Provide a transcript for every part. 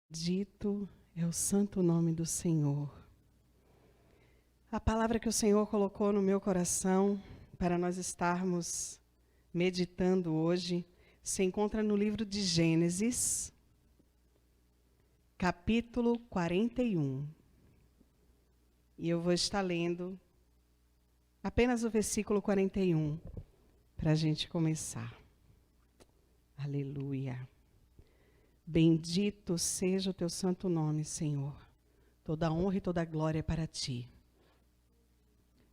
Dito é o santo nome do Senhor. A palavra que o Senhor colocou no meu coração para nós estarmos meditando hoje se encontra no livro de Gênesis, capítulo 41. E eu vou estar lendo apenas o versículo 41 para a gente começar. Aleluia. Bendito seja o teu santo nome, Senhor. Toda honra e toda glória é para ti.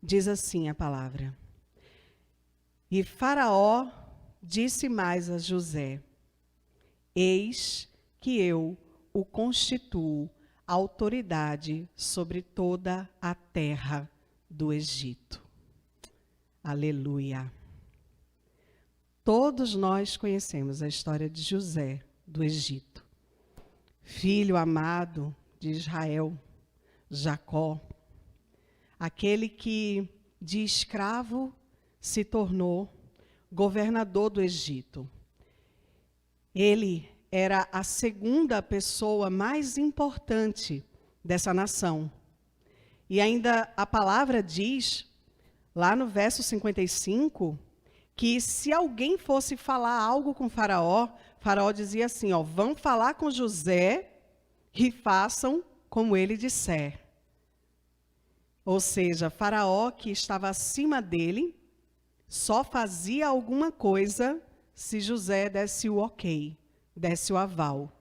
Diz assim a palavra. E Faraó disse mais a José: Eis que eu o constituo autoridade sobre toda a terra do Egito. Aleluia. Todos nós conhecemos a história de José do Egito, filho amado de Israel, Jacó, aquele que de escravo se tornou governador do Egito. Ele era a segunda pessoa mais importante dessa nação. E ainda a palavra diz, lá no verso 55, que se alguém fosse falar algo com Faraó, Faraó dizia assim, vão falar com José e façam como ele disser. Ou seja, Faraó, que estava acima dele, só fazia alguma coisa se José desse o ok, desse o aval.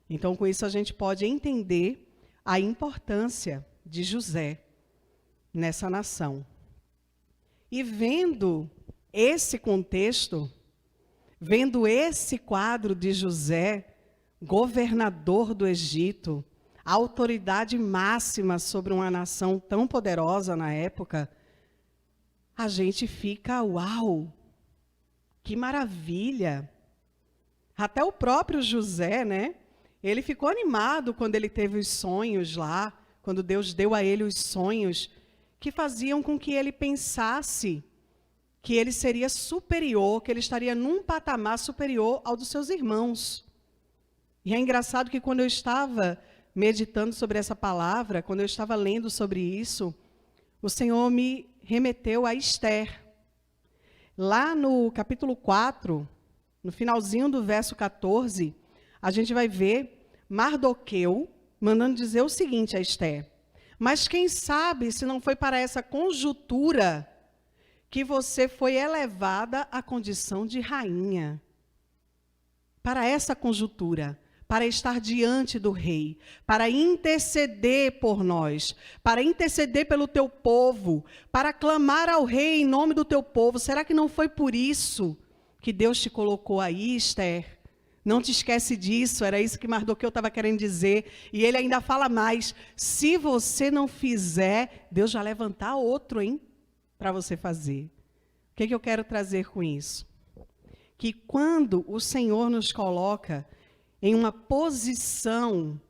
Então, com isso, a gente pode entender a importância de José nessa nação. E vendo esse contexto, vendo esse quadro de José, governador do Egito, a autoridade máxima sobre uma nação tão poderosa na época, a gente fica, uau, que maravilha. Até o próprio José, né? Ele ficou animado quando ele teve os sonhos lá, quando Deus deu a ele os sonhos, que faziam com que ele pensasse que ele seria superior, que ele estaria num patamar superior ao dos seus irmãos. E é engraçado que quando eu estava meditando sobre essa palavra, quando eu estava lendo sobre isso, o Senhor me remeteu a Esther. Lá no capítulo 4, no finalzinho do verso 14, a gente vai ver Mardoqueu mandando dizer o seguinte a Esther: mas quem sabe se não foi para essa conjuntura que você foi elevada à condição de rainha. Para essa conjuntura, para estar diante do rei, para interceder por nós, para interceder pelo teu povo, para clamar ao rei em nome do teu povo. Será que não foi por isso que Deus te colocou aí, Esther? Não te esquece disso, era isso que Mardoqueu estava querendo dizer. E ele ainda fala mais, se você não fizer, Deus já levantar outro, hein? Para você fazer. O que eu quero trazer com isso? Que quando o Senhor nos coloca em uma posição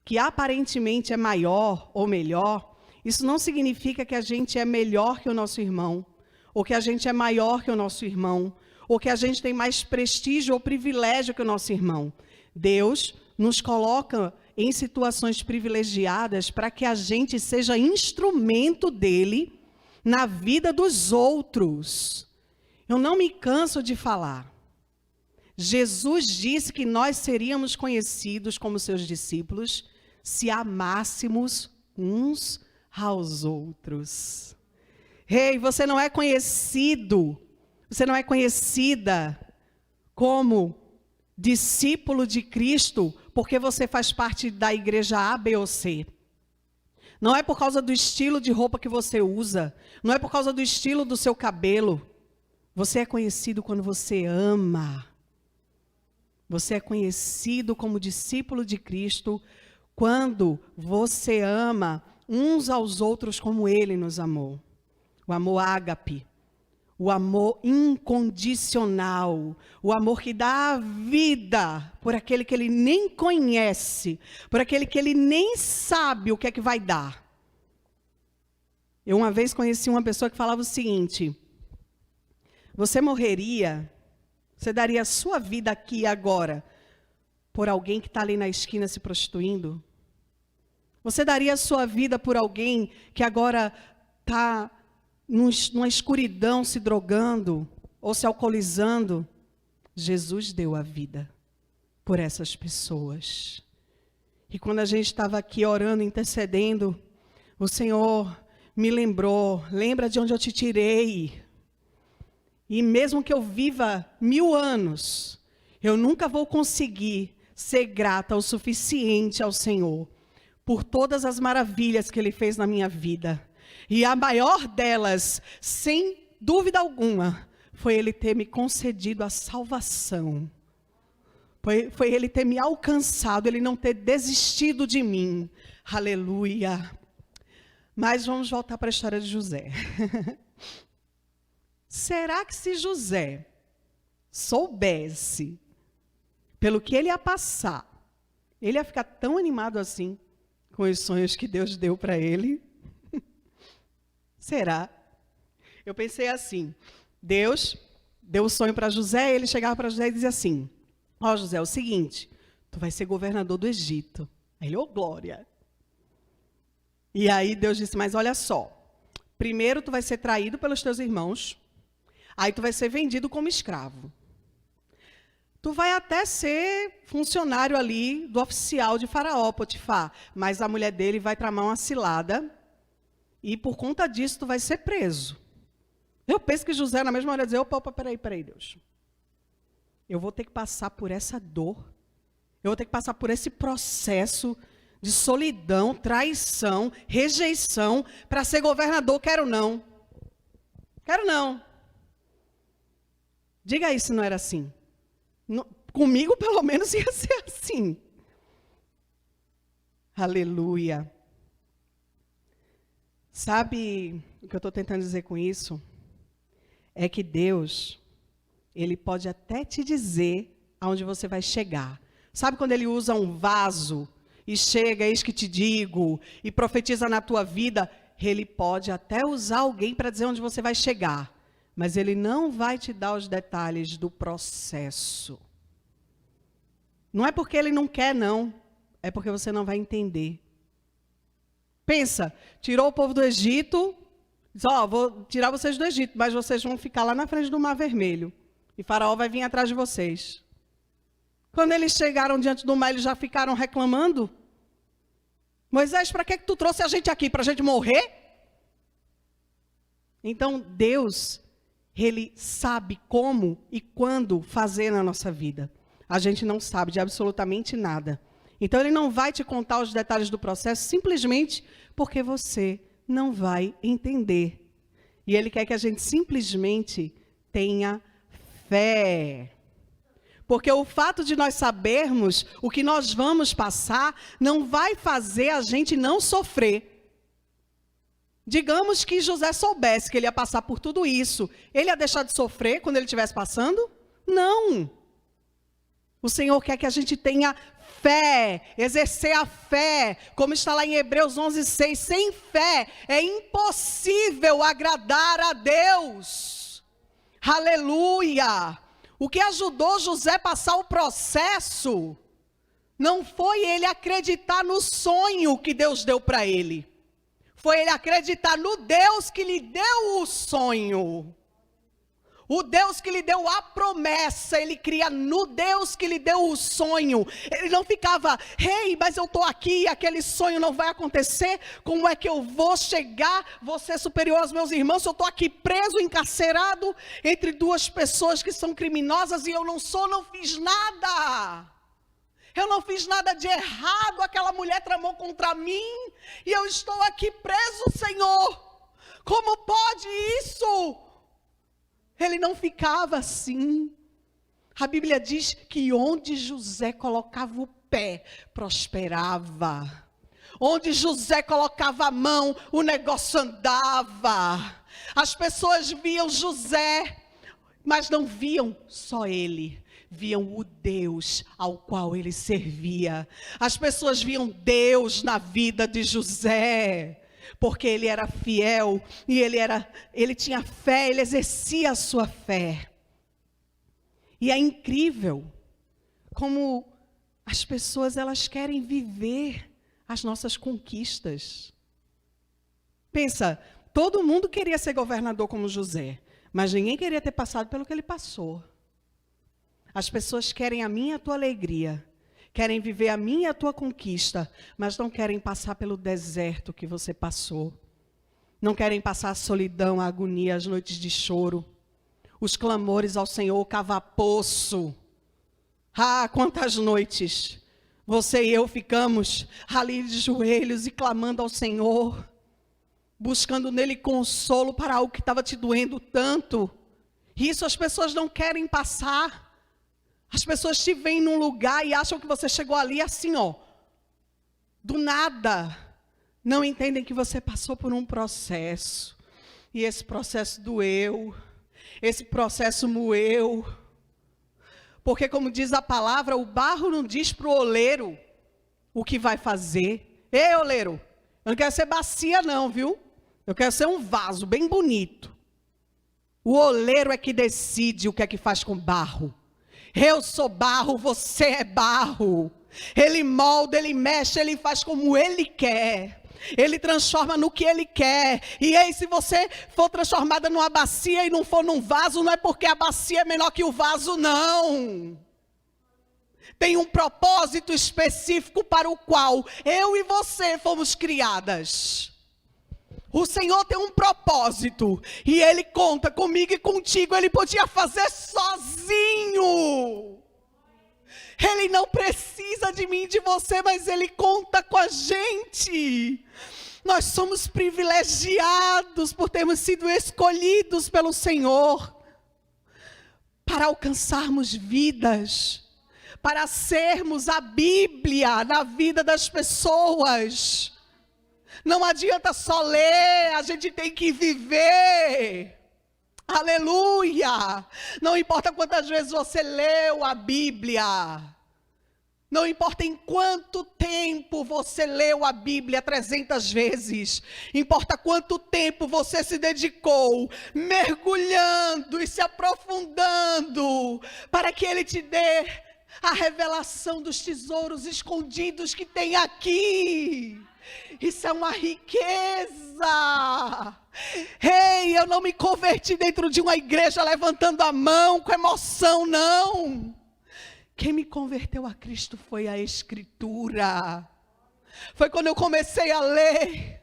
que aparentemente é maior ou melhor, isso não significa que a gente é melhor que o nosso irmão, ou que a gente é maior que o nosso irmão, ou que a gente tem mais prestígio ou privilégio que o nosso irmão. Deus nos coloca em situações privilegiadas para que a gente seja instrumento dele na vida dos outros. Eu não me canso de falar. Jesus disse que nós seríamos conhecidos como seus discípulos se amássemos uns aos outros. Ei, você não é conhecido, você não é conhecida como discípulo de Cristo porque você faz parte da igreja A, B ou C. Não é por causa do estilo de roupa que você usa. Não é por causa do estilo do seu cabelo. Você é conhecido quando você ama. Você é conhecido como discípulo de Cristo quando você ama uns aos outros como Ele nos amou. O amor ágape. O amor incondicional. O amor que dá a vida por aquele que ele nem conhece. Por aquele que ele nem sabe o que é que vai dar. Eu uma vez conheci uma pessoa que falava o seguinte: você morreria, você daria a sua vida aqui e agora por alguém que está ali na esquina se prostituindo? Você daria a sua vida por alguém que agora está numa escuridão se drogando ou se alcoolizando? Jesus deu a vida por essas pessoas. E quando a gente estava aqui orando, intercedendo, o Senhor me lembrou, lembra de onde eu te tirei. E mesmo que eu viva 1000 anos, eu nunca vou conseguir ser grata o suficiente ao Senhor por todas as maravilhas que Ele fez na minha vida. E a maior delas, sem dúvida alguma, foi Ele ter me concedido a salvação. Foi Ele ter me alcançado, Ele não ter desistido de mim. Aleluia. Mas vamos voltar para a história de José. Será que se José soubesse pelo que ele ia passar, ele ia ficar tão animado assim com os sonhos que Deus deu para ele? Será? Eu pensei assim, Deus deu o sonho para José, ele chegava para José e dizia assim, ó José, é o seguinte, tu vai ser governador do Egito. Aí ele, ô glória. E aí Deus disse, mas olha só, primeiro tu vai ser traído pelos teus irmãos, aí tu vai ser vendido como escravo. Tu vai até ser funcionário ali do oficial de Faraó, Potifar, mas a mulher dele vai tramar uma cilada e por conta disso tu vai ser preso. Eu penso que José na mesma hora ia dizer, opa, peraí, Deus. Eu vou ter que passar por essa dor, eu vou ter que passar por esse processo de solidão, traição, rejeição, para ser governador, quero não. Quero não. Diga aí se não era assim. Comigo, pelo menos, ia ser assim. Aleluia. Sabe o que eu estou tentando dizer com isso? É que Deus, Ele pode até te dizer aonde você vai chegar. Sabe quando Ele usa um vaso e chega, eis que te digo, e profetiza na tua vida? Ele pode até usar alguém para dizer onde você vai chegar. Mas Ele não vai te dar os detalhes do processo. Não é porque Ele não quer, não. É porque você não vai entender. Pensa, tirou o povo do Egito, diz, ó, vou tirar vocês do Egito, mas vocês vão ficar lá na frente do Mar Vermelho. E Faraó vai vir atrás de vocês. Quando eles chegaram diante do mar, eles já ficaram reclamando. Moisés, para que tu trouxe a gente aqui? Para a gente morrer? Então, Deus, Ele sabe como e quando fazer na nossa vida. A gente não sabe de absolutamente nada. Então, Ele não vai te contar os detalhes do processo simplesmente porque você não vai entender. E Ele quer que a gente simplesmente tenha fé. Porque o fato de nós sabermos o que nós vamos passar não vai fazer a gente não sofrer. Digamos que José soubesse que ele ia passar por tudo isso. Ele ia deixar de sofrer quando ele estivesse passando? Não. O Senhor quer que a gente tenha fé, exercer a fé, como está lá em Hebreus 11:6. Sem fé é impossível agradar a Deus. Aleluia! O que ajudou José a passar o processo não foi ele acreditar no sonho que Deus deu para ele. Foi ele acreditar no Deus que lhe deu o sonho. O Deus que lhe deu a promessa, ele cria no Deus que lhe deu o sonho. Ele não ficava, hey, mas eu estou aqui, aquele sonho não vai acontecer. Como é que eu vou chegar, vou ser superior aos meus irmãos, se eu estou aqui preso, encarcerado, entre duas pessoas que são criminosas e eu não sou, não fiz nada. Eu não fiz nada de errado, aquela mulher tramou contra mim e eu estou aqui preso, Senhor. Como pode isso? Ele não ficava assim. A Bíblia diz que onde José colocava o pé, prosperava. Onde José colocava a mão, o negócio andava. As pessoas viam José, mas não viam só ele. Viam o Deus ao qual ele servia. As pessoas viam Deus na vida de José. Porque ele era fiel e ele tinha fé, ele exercia a sua fé. E é incrível como As pessoas, elas querem viver as nossas conquistas. Pensa, todo mundo queria ser governador como José, mas ninguém queria ter passado pelo que ele passou. As pessoas querem a minha e a tua alegria, querem viver a minha e a tua conquista, mas não querem passar pelo deserto que você passou. Não querem passar a solidão, a agonia, as noites de choro, os clamores ao Senhor, cavar poço. Ah, quantas noites você e eu ficamos ali de joelhos e clamando ao Senhor, buscando nele consolo para algo que estava te doendo tanto. Isso as pessoas não querem passar. As pessoas te veem num lugar e acham que você chegou ali assim, do nada. Não entendem que você passou por um processo. E esse processo doeu. Esse processo moeu. Porque, como diz a palavra, o barro não diz para o oleiro o que vai fazer. Ei, oleiro, eu não quero ser bacia não, viu? Eu quero ser um vaso bem bonito. O oleiro é que decide o que é que faz com barro. Eu sou barro, você é barro. Ele molda, ele mexe, ele faz como ele quer. Ele transforma no que ele quer. E aí, se você for transformada numa bacia e não for num vaso, não é porque a bacia é menor que o vaso, não. Tem um propósito específico para o qual eu e você fomos criadas. O Senhor tem um propósito. E Ele conta comigo e contigo. Ele podia fazer sozinho. Ele não precisa de mim e de você, mas Ele conta com a gente. Nós somos privilegiados por termos sido escolhidos pelo Senhor para alcançarmos vidas, para sermos a Bíblia na vida das pessoas. Não adianta só ler, a gente tem que viver. Aleluia! Não importa quantas vezes você leu a Bíblia. Não importa em quanto tempo você leu a Bíblia 300 vezes. Importa quanto tempo você se dedicou, mergulhando e se aprofundando, para que Ele te dê a revelação dos tesouros escondidos que tem aqui. Isso é uma riqueza. Ei, eu não me converti dentro de uma igreja levantando a mão com emoção, não. Quem me converteu a Cristo foi a Escritura. Foi quando eu comecei a ler.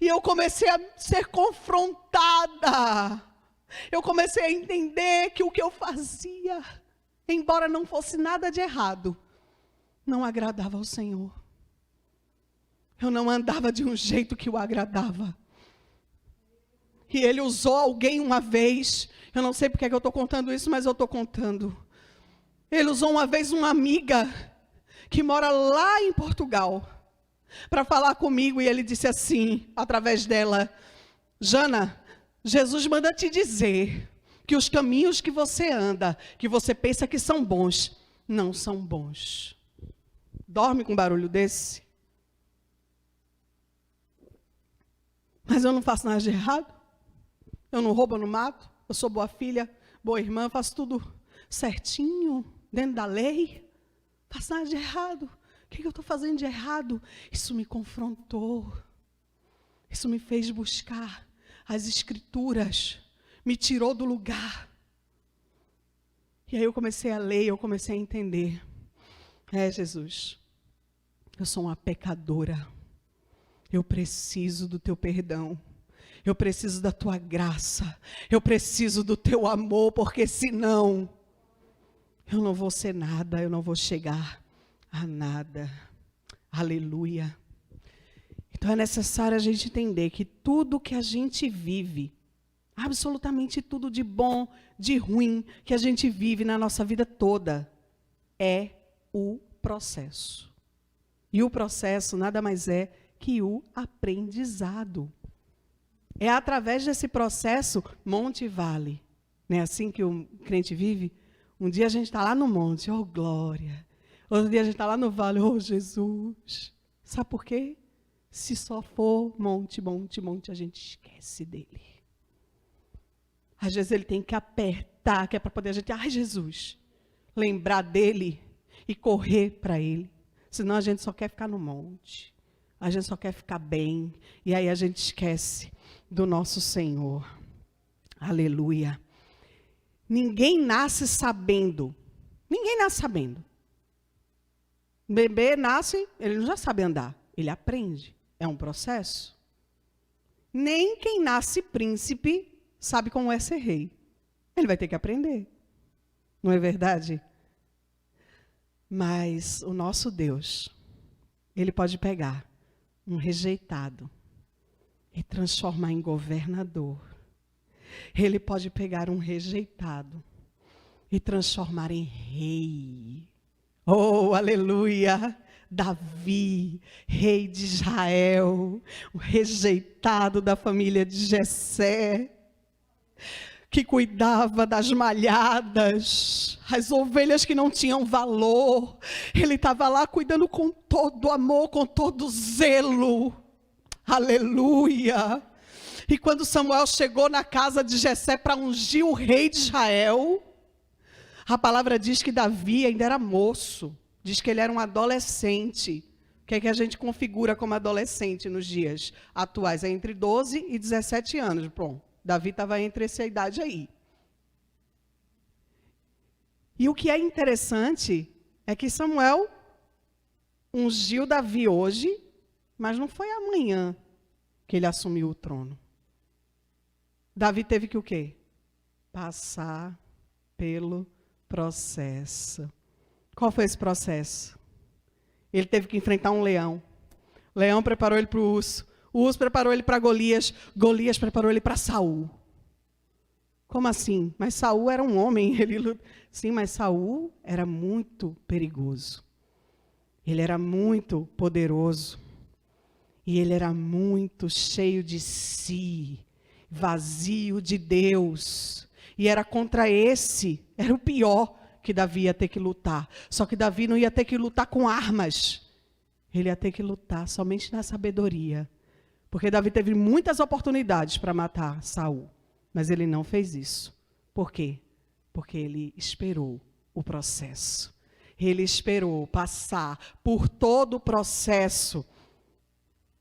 E eu comecei a ser confrontada. Eu comecei a entender que o que eu fazia, embora não fosse nada de errado, não agradava ao Senhor. Eu não andava de um jeito que o agradava. E Ele usou alguém uma vez. Eu não sei porque que eu estou contando isso, mas eu estou contando. Ele usou uma vez uma amiga que mora lá em Portugal para falar comigo. E ele disse assim, através dela: Jana, Jesus manda te dizer que os caminhos que você anda, que você pensa que são bons, não são bons. Dorme com um barulho desse? Mas eu não faço nada de errado. Eu não roubo, eu não mato. Eu sou boa filha, boa irmã, faço tudo certinho, dentro da lei. Não faço nada de errado. O que eu estou fazendo de errado? Isso me confrontou. Isso me fez buscar as Escrituras. Me tirou do lugar. E aí eu comecei a ler, eu comecei a entender. Jesus, eu sou uma pecadora. Eu preciso do teu perdão. Eu preciso da tua graça. Eu preciso do teu amor, porque senão eu não vou ser nada, eu não vou chegar a nada. Aleluia. Então é necessário a gente entender que tudo que a gente vive, absolutamente tudo de bom, de ruim, que a gente vive na nossa vida toda, é o processo. E o processo nada mais é que o aprendizado. É através desse processo, monte e vale. Não é assim que o crente vive? Um dia a gente está lá no monte, oh glória. Outro dia a gente está lá no vale, oh Jesus. Sabe por quê? Se só for monte, monte, monte, a gente esquece dele. Às vezes ele tem que apertar, que é para poder a gente, ai Jesus, lembrar dele. e correr para Ele. Senão a gente só quer ficar no monte. A gente só quer ficar bem. E aí a gente esquece do nosso Senhor. Aleluia. Ninguém nasce sabendo. Ninguém nasce sabendo. O bebê nasce, ele não já sabe andar. Ele aprende. É um processo. Nem quem nasce príncipe sabe como é ser rei. Ele vai ter que aprender. Não é verdade? Mas o nosso Deus, Ele pode pegar um rejeitado e transformar em governador. Ele pode pegar um rejeitado e transformar em rei. Oh, aleluia! Davi, rei de Israel, o rejeitado da família de Jessé, que cuidava das malhadas, as ovelhas que não tinham valor. Ele estava lá cuidando com todo amor, com todo zelo. Aleluia! E quando Samuel chegou na casa de Jessé para ungir o rei de Israel, a palavra diz que Davi ainda era moço. Diz que ele era um adolescente. O que é que a gente configura como adolescente nos dias atuais? É entre 12 e 17 anos. Bom, Davi estava entre essa idade aí. E o que é interessante é que Samuel ungiu Davi hoje, mas não foi amanhã que ele assumiu o trono. Davi teve que o quê? Passar pelo processo. Qual foi esse processo? Ele teve que enfrentar um leão. O leão preparou ele para o urso preparou ele para Golias. Golias preparou ele para Saul. Como assim? Mas Saul era um homem. Sim, mas Saul era muito perigoso. Ele era muito poderoso. E ele era muito cheio de si, vazio de Deus. E era contra esse, era o pior que Davi ia ter que lutar. Só que Davi não ia ter que lutar com armas. Ele ia ter que lutar somente na sabedoria. Porque Davi teve muitas oportunidades para matar Saul. Mas ele não fez isso. Por quê? Porque ele esperou o processo. Ele esperou passar por todo o processo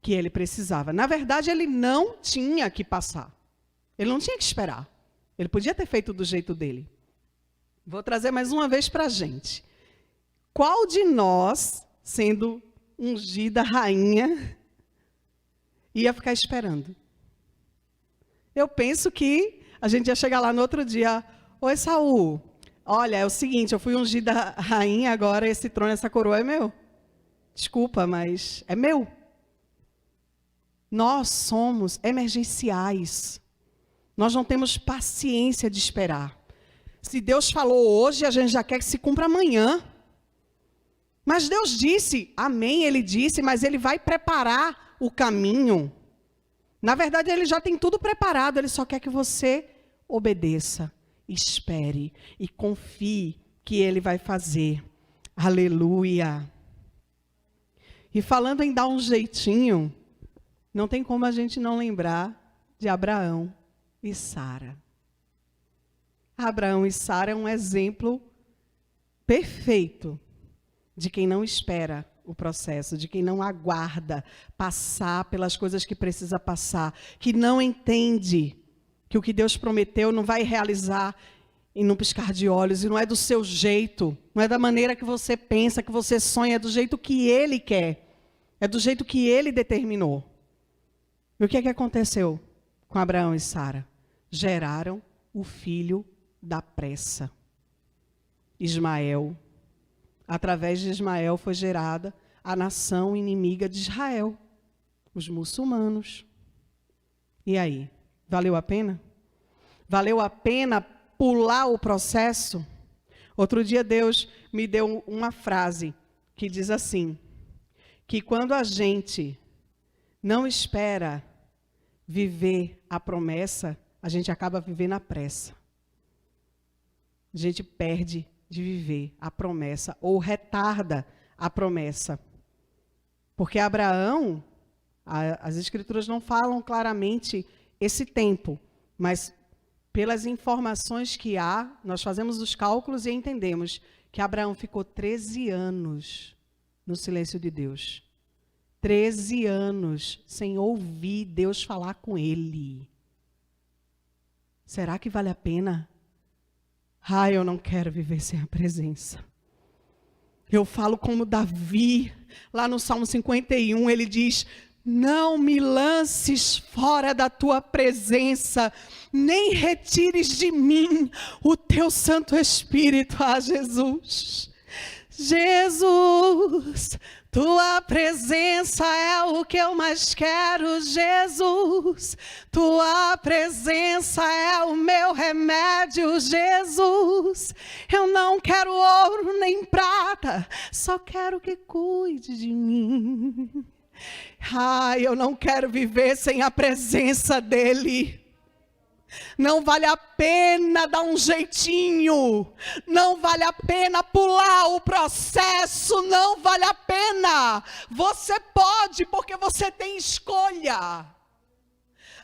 que ele precisava. Na verdade, ele não tinha que passar. Ele não tinha que esperar. Ele podia ter feito do jeito dele. Vou trazer mais uma vez para a gente. Qual de nós, sendo ungida rainha, ia ficar esperando? Eu penso que a gente ia chegar lá no outro dia. Oi, Saul. Olha, é o seguinte, eu fui ungida rainha, agora esse trono, essa coroa é meu. Desculpa, mas é meu. Nós somos emergenciais. Nós não temos paciência de esperar. Se Deus falou hoje, a gente já quer que se cumpra amanhã. Mas Deus disse, amém, Ele disse, mas Ele vai preparar o caminho. Na verdade, Ele já tem tudo preparado, Ele só quer que você obedeça, espere e confie que Ele vai fazer. Aleluia. E falando em dar um jeitinho, não tem como a gente não lembrar de Abraão e Sara. Abraão e Sara é um exemplo perfeito de quem não espera o processo, de quem não aguarda passar pelas coisas que precisa passar, que não entende que o que Deus prometeu não vai realizar em um piscar de olhos, e não é do seu jeito, não é da maneira que você pensa, que você sonha, é do jeito que Ele quer, é do jeito que Ele determinou. E o que é que aconteceu com Abraão e Sara? Geraram o filho da pressa, Ismael. Através de Ismael foi gerada a nação inimiga de Israel, os muçulmanos. E aí, valeu a pena? Valeu a pena pular o processo? Outro dia Deus me deu uma frase que diz assim, que quando a gente não espera viver a promessa, a gente acaba vivendo a pressa. A gente perde de viver a promessa ou retarda a promessa. Porque Abraão, as Escrituras não falam claramente esse tempo, mas pelas informações que há, nós fazemos os cálculos e entendemos que Abraão ficou 13 anos no silêncio de Deus. 13 anos sem ouvir Deus falar com ele. Será que vale a pena? Eu não quero viver sem a presença. Eu falo como Davi, lá no Salmo 51, ele diz: não me lances fora da tua presença, nem retires de mim o teu Santo Espírito. Jesus, Jesus, tua presença é o que eu mais quero, Jesus. Tua presença é o meu remédio, Jesus. Eu não quero ouro nem prata, só quero que cuide de mim. Eu não quero viver sem a presença dEle. Não vale a pena dar um jeitinho, não vale a pena pular o processo, não vale a pena. Você pode, porque você tem escolha.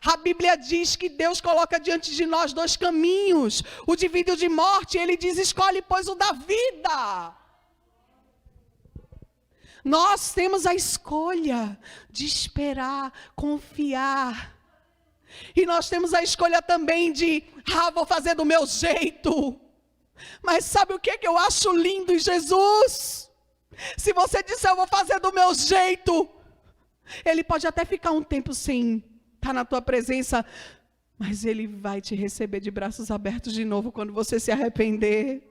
A Bíblia diz que Deus coloca diante de nós 2 caminhos, o de vida e o de morte. Ele diz: escolhe, pois, o da vida. Nós temos a escolha de esperar, confiar. E nós temos a escolha também de, vou fazer do meu jeito. Mas sabe o que eu acho lindo em Jesus? Se você disser, eu vou fazer do meu jeito, Ele pode até ficar um tempo sem estar na tua presença, mas Ele vai te receber de braços abertos de novo quando você se arrepender.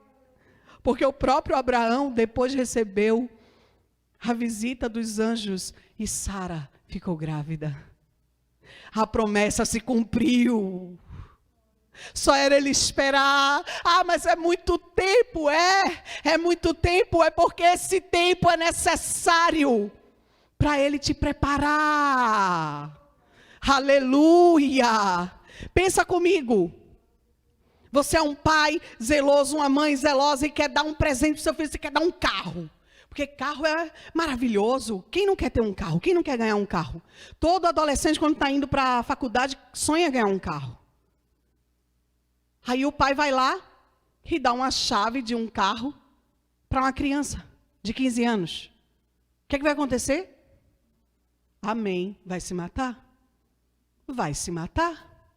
Porque o próprio Abraão depois recebeu a visita dos anjos e Sara ficou grávida. A promessa se cumpriu. Só era ele esperar. Mas é muito tempo. É muito tempo. É porque esse tempo é necessário para ele te preparar. Aleluia. Pensa comigo. Você é um pai zeloso, uma mãe zelosa e quer dar um presente para o seu filho. Você quer dar um carro. Porque carro é maravilhoso. Quem não quer ter um carro? Quem não quer ganhar um carro? Todo adolescente, quando está indo para a faculdade, sonha ganhar um carro. Aí o pai vai lá e dá uma chave de um carro para uma criança de 15 anos. O que é que vai acontecer? Amém. Vai se matar? Vai se matar.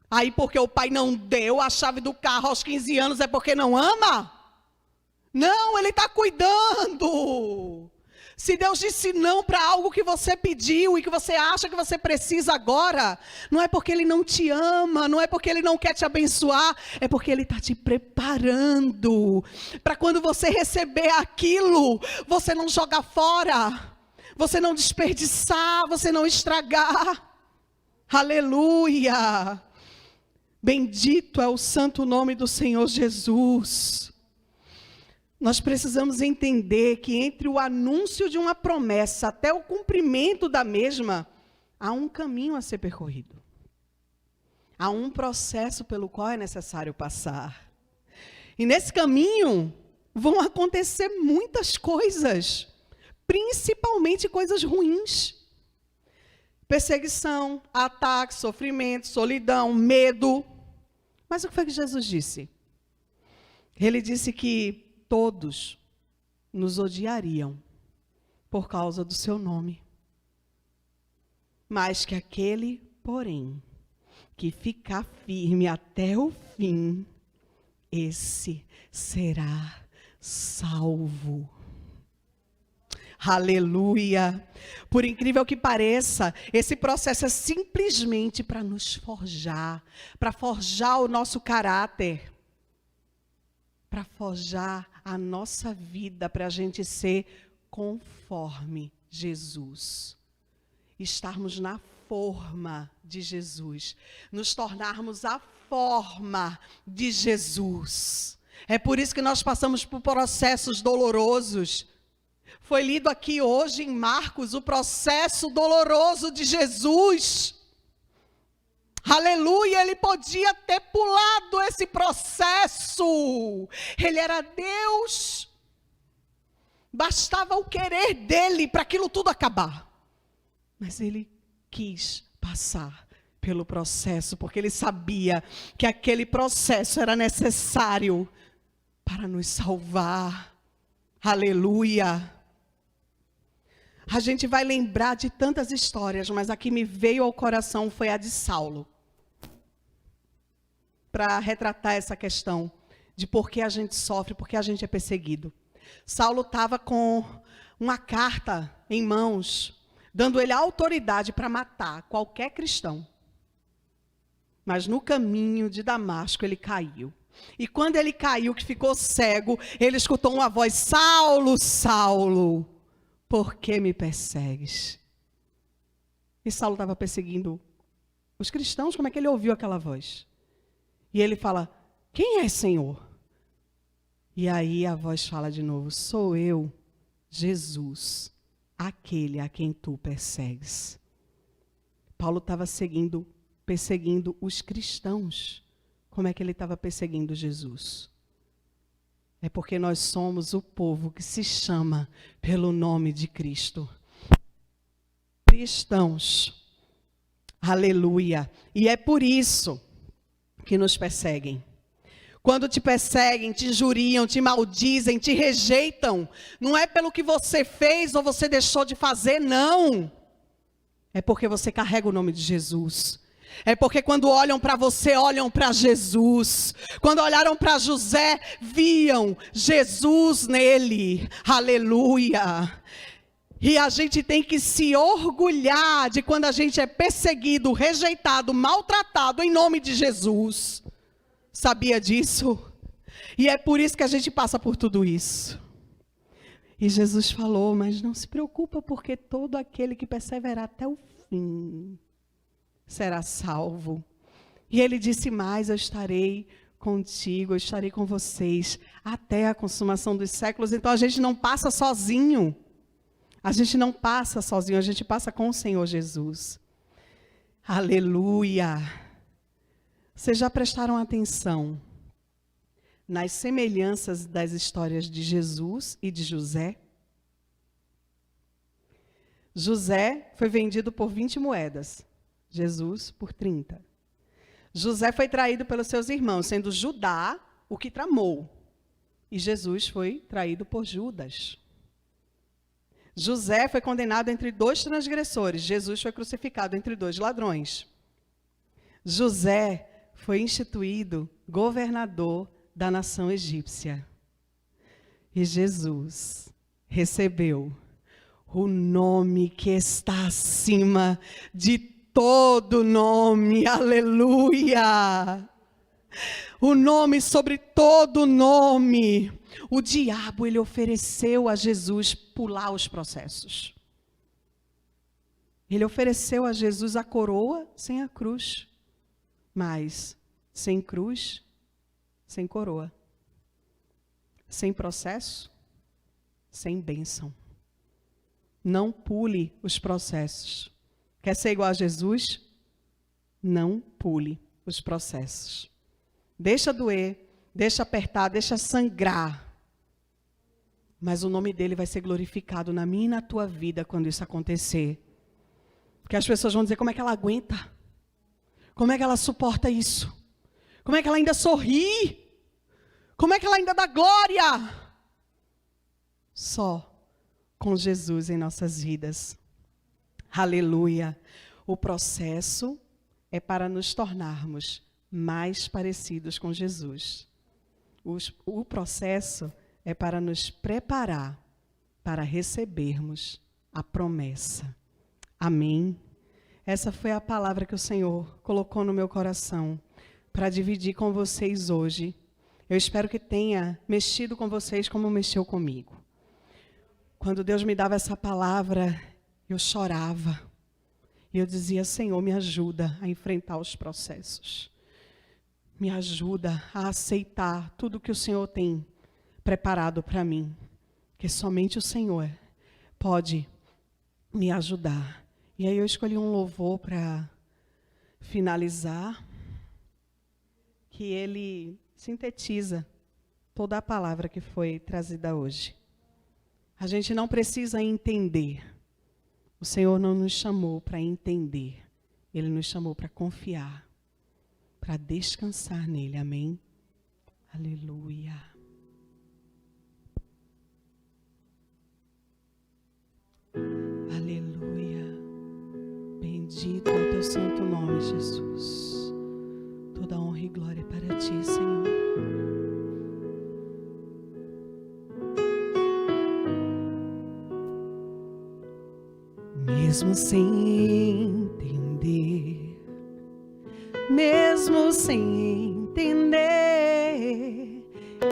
Aí porque o pai não deu a chave do carro aos 15 anos, é porque não ama? Não, Ele está cuidando. Se Deus disse não para algo que você pediu e que você acha que você precisa agora, não é porque Ele não te ama, não é porque Ele não quer te abençoar, é porque Ele está te preparando para quando você receber aquilo, você não jogar fora, você não desperdiçar, você não estragar. Aleluia! Bendito é o santo nome do Senhor Jesus. Nós precisamos entender que entre o anúncio de uma promessa até o cumprimento da mesma, há um caminho a ser percorrido. Há um processo pelo qual é necessário passar. E nesse caminho vão acontecer muitas coisas, principalmente coisas ruins. Perseguição, ataque, sofrimento, solidão, medo. Mas o que foi que Jesus disse? Ele disse que todos nos odiariam por causa do seu nome. Mas que aquele, porém, que ficar firme até o fim, esse será salvo. Aleluia! Por incrível que pareça, esse processo é simplesmente para nos forjar, para forjar o nosso caráter, para forjar a nossa vida, para a gente ser conforme Jesus. Estarmos na forma de Jesus, nos tornarmos a forma de Jesus. É por isso que nós passamos por processos dolorosos. Foi lido aqui hoje em Marcos o processo doloroso de Jesus. Aleluia, ele podia ter pulado esse processo. Ele era Deus. Bastava o querer dele para aquilo tudo acabar. Mas ele quis passar pelo processo, porque ele sabia que aquele processo era necessário para nos salvar. Aleluia! A gente vai lembrar de tantas histórias, mas a que me veio ao coração foi a de Saulo. Para retratar essa questão de por que a gente sofre, por que a gente é perseguido. Saulo estava com uma carta em mãos, dando ele a autoridade para matar qualquer cristão. Mas no caminho de Damasco ele caiu. E quando ele caiu, que ficou cego, ele escutou uma voz: Saulo, Saulo, por que me persegues? E Saulo estava perseguindo os cristãos. Como é que ele ouviu aquela voz? E ele fala: quem é, Senhor? E aí a voz fala de novo: sou eu, Jesus, aquele a quem tu persegues. Paulo estava perseguindo os cristãos. Como é que ele estava perseguindo Jesus? É porque nós somos o povo que se chama pelo nome de Cristo. Cristãos. Aleluia. E é por isso que nos perseguem. Quando te perseguem, te injuriam, te maldizem, te rejeitam, não é pelo que você fez ou você deixou de fazer, não. É porque você carrega o nome de Jesus. É porque quando olham para você, olham para Jesus. Quando olharam para José, viam Jesus nele. Aleluia. E a gente tem que se orgulhar de quando a gente é perseguido, rejeitado, maltratado em nome de Jesus. Sabia disso? E é por isso que a gente passa por tudo isso. E Jesus falou: mas não se preocupa, porque todo aquele que perseverar até o fim será salvo. E ele disse mais: eu estarei contigo, eu estarei com vocês até a consumação dos séculos. Então a gente não passa sozinho. A gente não passa sozinho, a gente passa com o Senhor Jesus. Aleluia! Vocês já prestaram atenção nas semelhanças das histórias de Jesus e de José? José foi vendido por 20 moedas. Jesus por 30. José foi traído pelos seus irmãos, sendo Judá o que tramou. E Jesus foi traído por Judas. José foi condenado entre 2 transgressores. Jesus foi crucificado entre 2 ladrões. José foi instituído governador da nação egípcia. E Jesus recebeu o nome que está acima de todo nome. Aleluia! O nome sobre todo nome. O diabo, ele ofereceu a Jesus pular os processos. Ele ofereceu a Jesus a coroa sem a cruz. Mas sem cruz, sem coroa. Sem processo, sem bênção. Não pule os processos. Quer ser igual a Jesus? Não pule os processos. Deixa doer, deixa apertar, deixa sangrar. Mas o nome dele vai ser glorificado na minha e na tua vida quando isso acontecer. Porque as pessoas vão dizer: como é que ela aguenta? Como é que ela suporta isso? Como é que ela ainda sorri? Como é que ela ainda dá glória? Só com Jesus em nossas vidas. Aleluia. O processo é para nos tornarmos mais parecidos com Jesus. O processo é para nos preparar para recebermos a promessa. Amém? Essa foi a palavra que o Senhor colocou no meu coração para dividir com vocês hoje. Eu espero que tenha mexido com vocês como mexeu comigo. Quando Deus me dava essa palavra, eu chorava. E eu dizia: Senhor, me ajuda a enfrentar os processos. Me ajuda a aceitar tudo que o Senhor tem preparado para mim. Que somente o Senhor pode me ajudar. E aí eu escolhi um louvor para finalizar, que ele sintetiza toda a palavra que foi trazida hoje. A gente não precisa entender. O Senhor não nos chamou para entender. Ele nos chamou para confiar, para descansar nele. Amém? Aleluia. bendito é o teu santo nome, Jesus. Toda honra e glória para ti, Senhor. Mesmo sem entender, mesmo sem entender,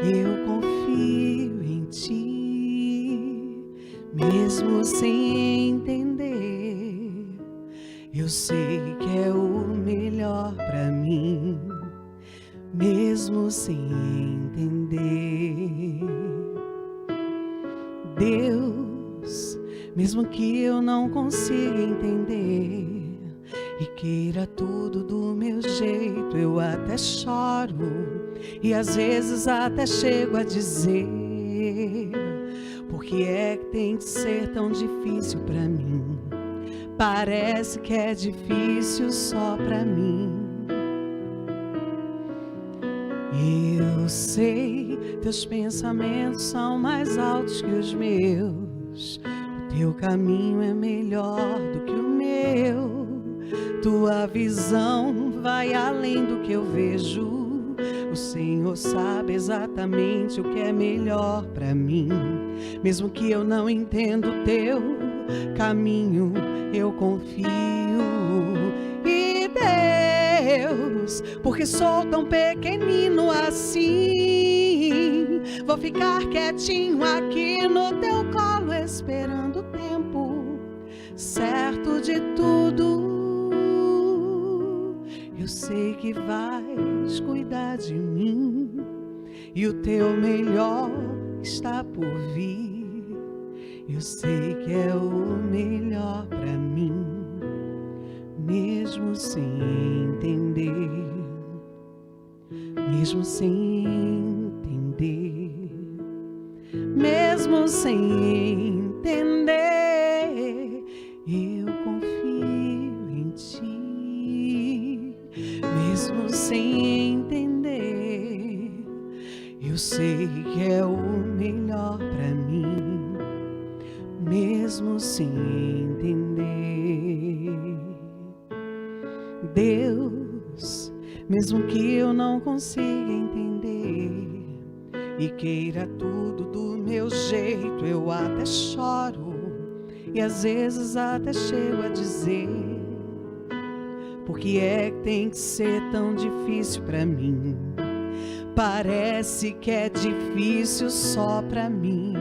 eu confio em ti. Mesmo sem entender, eu sei que é o melhor pra mim. Mesmo sem entender, Deus, mesmo que eu não consiga entender e queira tudo do meu jeito, eu até choro e às vezes até chego a dizer: por que é que tem de ser tão difícil pra mim? Parece que é difícil só pra mim. Eu sei, teus pensamentos são mais altos que os meus. O teu caminho é melhor do que o meu. Tua visão vai além do que eu vejo. O Senhor sabe exatamente o que é melhor pra mim. Mesmo que eu não entenda o teu caminho, eu confio. E Deus, porque sou tão pequenino assim, vou ficar quietinho aqui no teu colo, esperando o tempo certo de tudo. Eu sei que vais cuidar de mim e o teu melhor está por vir. Eu sei que é o melhor pra mim, mesmo sem entender, mesmo sem entender, mesmo sem entender, eu confio em ti. Mesmo sem entender, eu sei que é o melhor pra mim, mesmo sem entender. Deus, mesmo que eu não consiga entender e queira tudo do meu jeito, eu até choro e às vezes até chego a dizer: por que é que tem que ser tão difícil pra mim? Parece que é difícil só pra mim.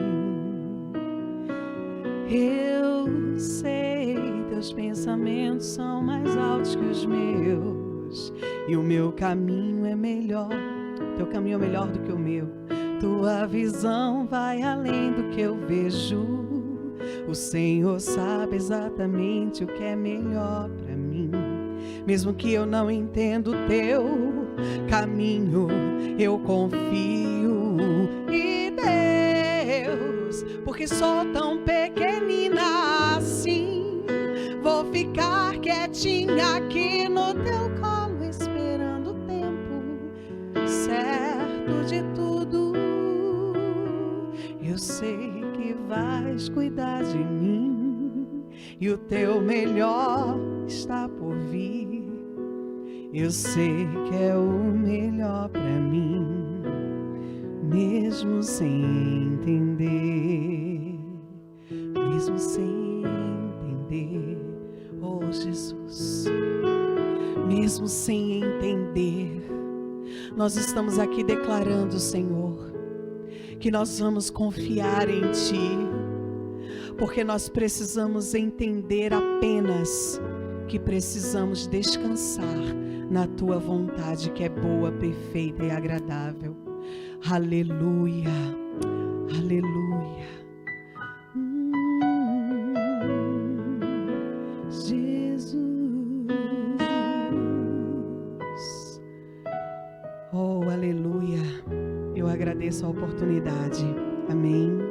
Eu sei, teus pensamentos são mais altos que os meus e o meu caminho é melhor. Teu caminho é melhor do que o meu. Tua visão vai além do que eu vejo. O Senhor sabe exatamente o que é melhor pra mim. Mesmo que eu não entenda o teu caminho, eu confio. E Deus, porque sou tão pequenina assim, vou ficar quietinha aqui no teu colo, esperando o tempo certo de tudo. Eu sei que vais cuidar de mim e o teu melhor está por vir. Eu sei que é o melhor pra mim, mesmo sem entender, mesmo sem entender. Oh Jesus, mesmo sem entender, nós estamos aqui declarando, Senhor, que nós vamos confiar em Ti, porque nós precisamos entender apenas que precisamos descansar na Tua vontade, que é boa, perfeita e agradável. Aleluia, aleluia. Jesus. Oh, aleluia. Eu agradeço a oportunidade. Amém.